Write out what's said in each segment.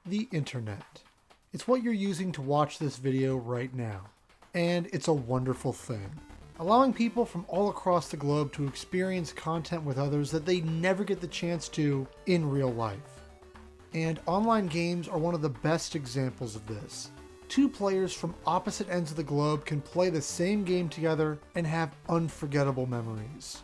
the internet. It's what you're using to watch this video right now. And it's a wonderful thing, allowing people from all across the globe to experience content with others that they never get the chance to in real life. And online games are one of the best examples of this. Two players from opposite ends of the globe can play the same game together and have unforgettable memories.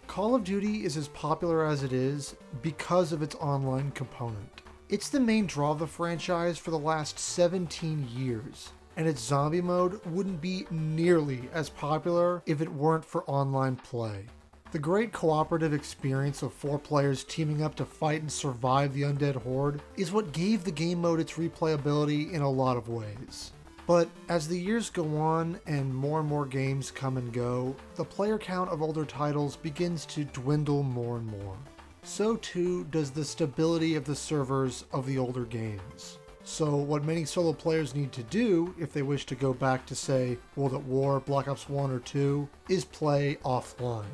Call of Duty is as popular as it is because of its online component. It's the main draw of the franchise for the last 17 years, and its zombie mode wouldn't be nearly as popular if it weren't for online play. The great cooperative experience of 4 players teaming up to fight and survive the undead horde is what gave the game mode its replayability in a lot of ways. But as the years go on and more games come and go, the player count of older titles begins to dwindle more and more. So too does the stability of the servers of the older games. So what many solo players need to do if they wish to go back to, say, World at War, Black Ops 1 or 2, is play offline.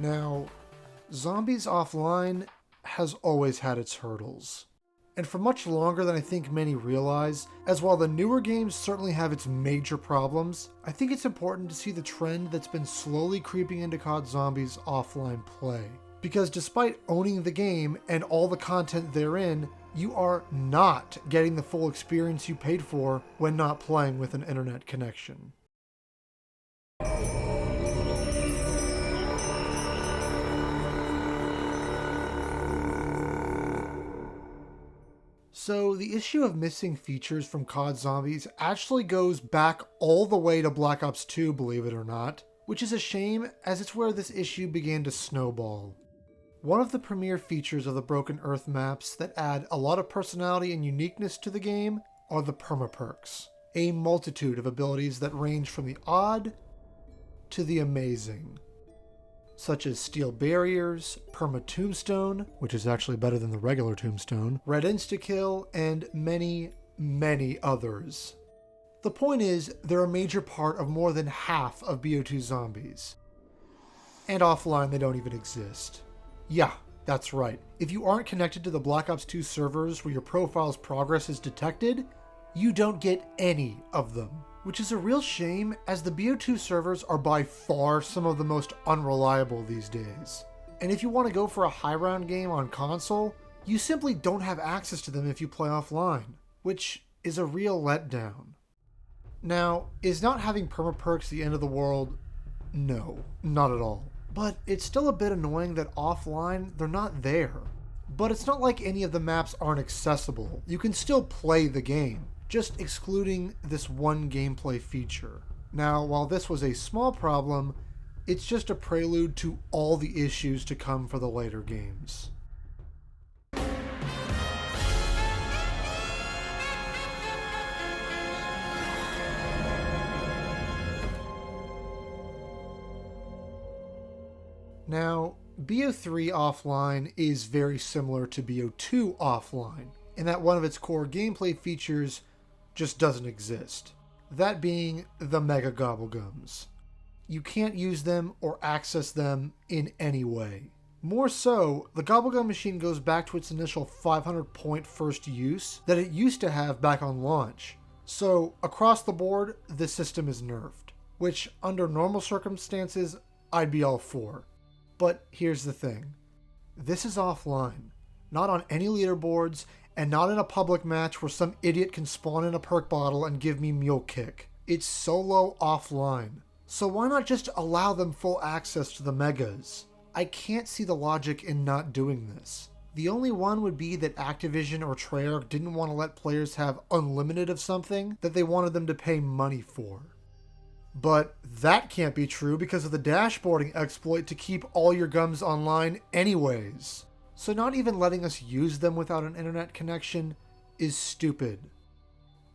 Now, Zombies Offline has always had its hurdles. And for much longer than I think many realize, as while the newer games certainly have its major problems, I think it's important to see the trend that's been slowly creeping into COD Zombies offline play. Because despite owning the game and all the content therein, you are not getting the full experience you paid for when not playing with an internet connection. So the issue of missing features from COD Zombies actually goes back all the way to Black Ops 2, believe it or not, which is a shame as it's where this issue began to snowball. One of the premier features of the Broken Earth maps that add a lot of personality and uniqueness to the game are the permaperks, a multitude of abilities that range from the odd to the amazing, such as Steel Barriers, Perma Tombstone, which is actually better than the regular Tombstone, Red Insta-Kill, and many others. The point is, they're a major part of more than half of BO2 zombies. And offline, they don't even exist. Yeah, that's right. If you aren't connected to the Black Ops 2 servers where your profile's progress is detected, you don't get any of them. Which is a real shame, as the BO2 servers are by far some of the most unreliable these days. And if you want to go for a high round game on console, you simply don't have access to them if you play offline, which is a real letdown. Now, is not having permaperks the end of the world? No, not at all. But it's still a bit annoying that offline, they're not there. But it's not like any of the maps aren't accessible. You can still play the game, just excluding this one gameplay feature. Now, while this was a small problem, it's just a prelude to all the issues to come for the later games. Now, BO3 offline is very similar to BO2 offline, in that one of its core gameplay features just doesn't exist. That being the Mega Gobblegums. You can't use them or access them in any way. More so, the Gobblegum machine goes back to its initial 500 point first use that it used to have back on launch. So, across the board, this system is nerfed, which under normal circumstances, I'd be all for. But here's the thing. This is offline, not on any leaderboards, and not in a public match where some idiot can spawn in a perk bottle and give me mule kick. It's solo offline. So why not just allow them full access to the megas? I can't see the logic in not doing this. The only one would be that Activision or Treyarch didn't want to let players have unlimited of something that they wanted them to pay money for. But that can't be true because of the dashboarding exploit to keep all your gums online anyways. So not even letting us use them without an internet connection is stupid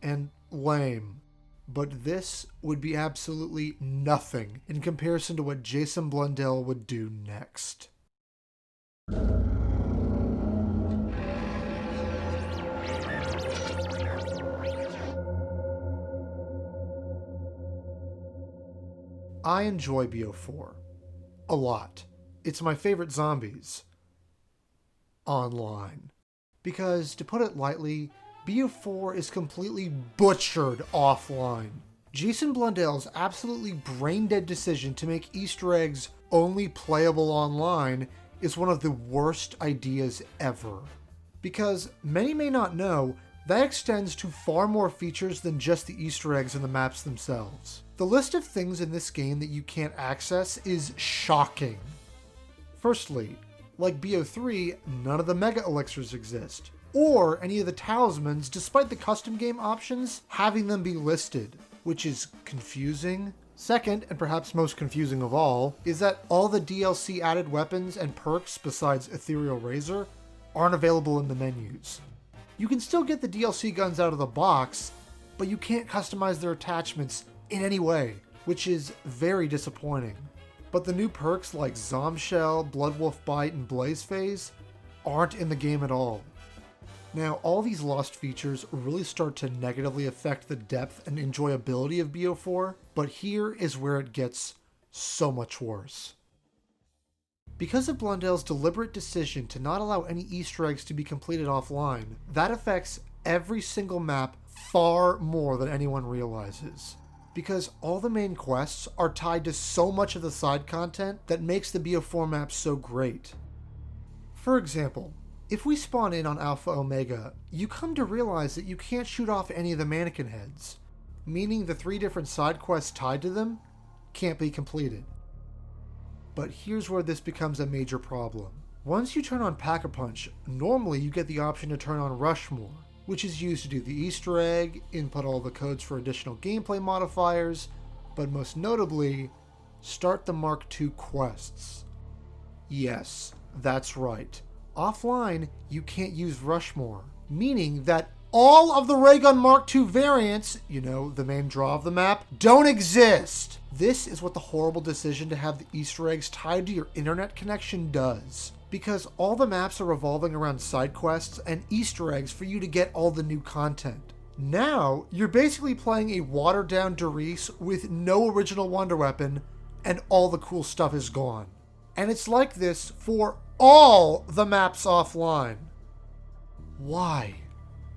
and lame. But this would be absolutely nothing in comparison to what Jason Blundell would do next. I enjoy BO4 a lot. It's my favorite zombies. Online. Because, to put it lightly, BO4 is completely butchered offline. Jason Blundell's absolutely brain-dead decision to make Easter eggs only playable online is one of the worst ideas ever. Because, many may not know, that extends to far more features than just the Easter eggs in the maps themselves. The list of things in this game that you can't access is shocking. Firstly, like BO3, none of the Mega Elixirs exist, or any of the talismans despite the custom game options having them be listed, which is confusing. Second, and perhaps most confusing of all, is that all the DLC added weapons and perks besides Ethereal Razor aren't available in the menus. You can still get the DLC guns out of the box, but you can't customize their attachments in any way, which is very disappointing. But the new perks like Zombshell, Bloodwolf Bite, and Blaze Phase aren't in the game at all. Now, all these lost features really start to negatively affect the depth and enjoyability of BO4, but here is where it gets so much worse. Because of Blundell's deliberate decision to not allow any Easter eggs to be completed offline, that affects every single map far more than anyone realizes. Because all the main quests are tied to so much of the side content that makes the BO4 map so great. For example, if we spawn in on Alpha Omega, you come to realize that you can't shoot off any of the mannequin heads, meaning the 3 different side quests tied to them can't be completed. But here's where this becomes a major problem. Once you turn on Pack-a-Punch, normally you get the option to turn on Rushmore, which is used to do the Easter egg, input all the codes for additional gameplay modifiers, but most notably, start the Mark II quests. Yes, that's right. Offline, you can't use Rushmore, meaning that all of the Raygun Mark II variants, you know, the main draw of the map, don't exist. This is what the horrible decision to have the Easter eggs tied to your internet connection does. Because all the maps are revolving around side quests and Easter eggs for you to get all the new content. Now, you're basically playing a watered-down Derice with no original wonder weapon, and all the cool stuff is gone. And it's like this for all the maps offline. Why?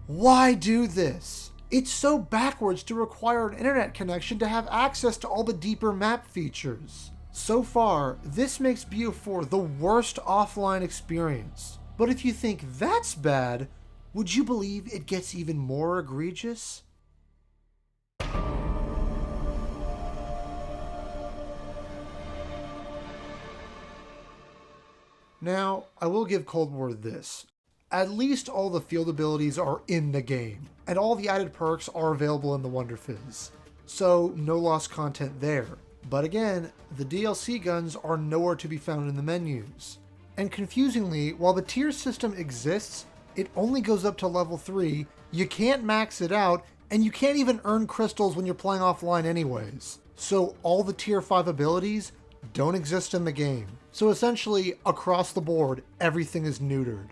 Why do this? It's so backwards to require an internet connection to have access to all the deeper map features. So far, this makes BO4 the worst offline experience. But if you think that's bad, would you believe it gets even more egregious? Now, I will give Cold War this. At least all the field abilities are in the game, and all the added perks are available in the Wonder Fizz. So, no lost content there. But again, the DLC guns are nowhere to be found in the menus. And confusingly, while the tier system exists, it only goes up to level 3, you can't max it out, and you can't even earn crystals when you're playing offline anyways. So all the tier 5 abilities don't exist in the game. So essentially, across the board, everything is neutered.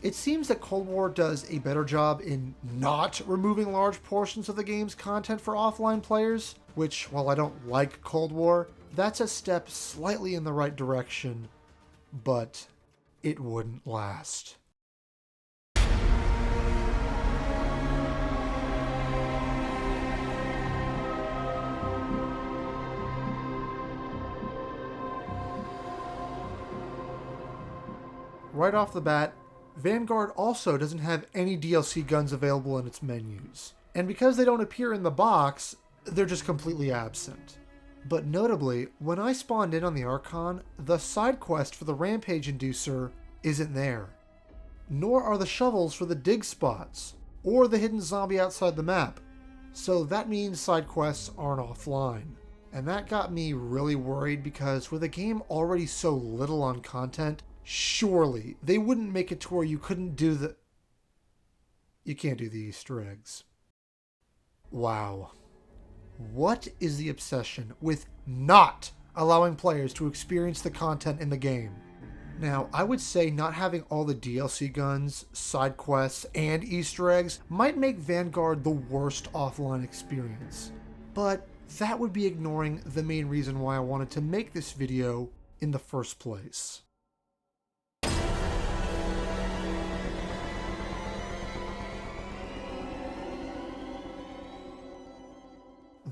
It seems that Cold War does a better job in not removing large portions of the game's content for offline players, which, while I don't like Cold War, that's a step slightly in the right direction, but it wouldn't last. Right off the bat, Vanguard also doesn't have any DLC guns available in its menus. And because they don't appear in the box, they're just completely absent. But notably, when I spawned in on the Archon, the side quest for the Rampage Inducer isn't there. Nor are the shovels for the dig spots, or the hidden zombie outside the map. So that means side quests aren't offline. And that got me really worried because with a game already so little on content, surely they wouldn't make it to where you couldn't do the... You can't do the Easter eggs. Wow. What is the obsession with not allowing players to experience the content in the game? Now, I would say not having all the DLC guns, side quests, and Easter eggs might make Vanguard the worst offline experience. But that would be ignoring the main reason why I wanted to make this video in the first place.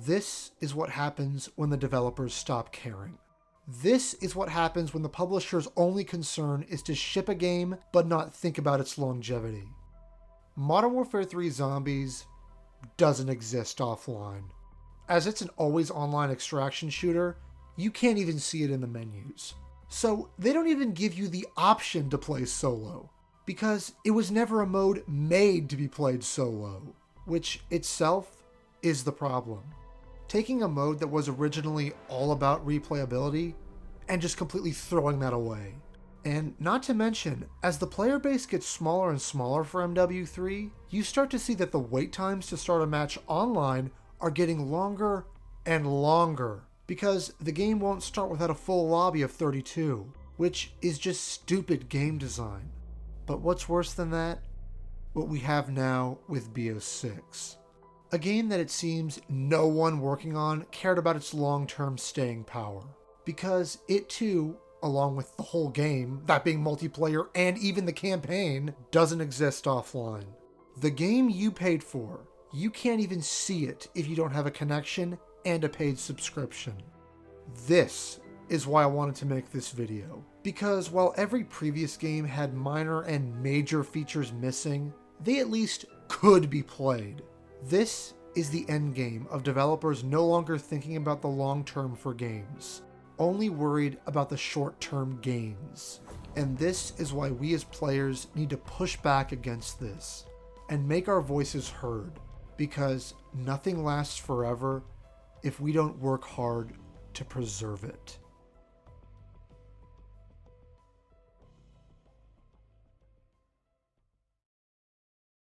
This is what happens when the developers stop caring. This is what happens when the publisher's only concern is to ship a game but not think about its longevity. Modern Warfare 3 Zombies doesn't exist offline. As it's an always online extraction shooter, you can't even see it in the menus. So they don't even give you the option to play solo, because it was never a mode made to be played solo, which itself is the problem. Taking a mode that was originally all about replayability and just completely throwing that away. And not to mention, as the player base gets smaller and smaller for MW3, you start to see that the wait times to start a match online are getting longer and longer, because the game won't start without a full lobby of 32, which is just stupid game design. But what's worse than that? What we have now with BO6. A game that it seems no one working on cared about its long-term staying power, because it too, along with the whole game, that being multiplayer and even the campaign, doesn't exist offline. The game you paid for, you can't even see it if you don't have a connection and a paid subscription. This is why I wanted to make this video, because while every previous game had minor and major features missing, they at least could be played. This is the endgame of developers no longer thinking about the long term for games, only worried about the short-term gains. And this is why we as players need to push back against this and make our voices heard, because nothing lasts forever if we don't work hard to preserve it.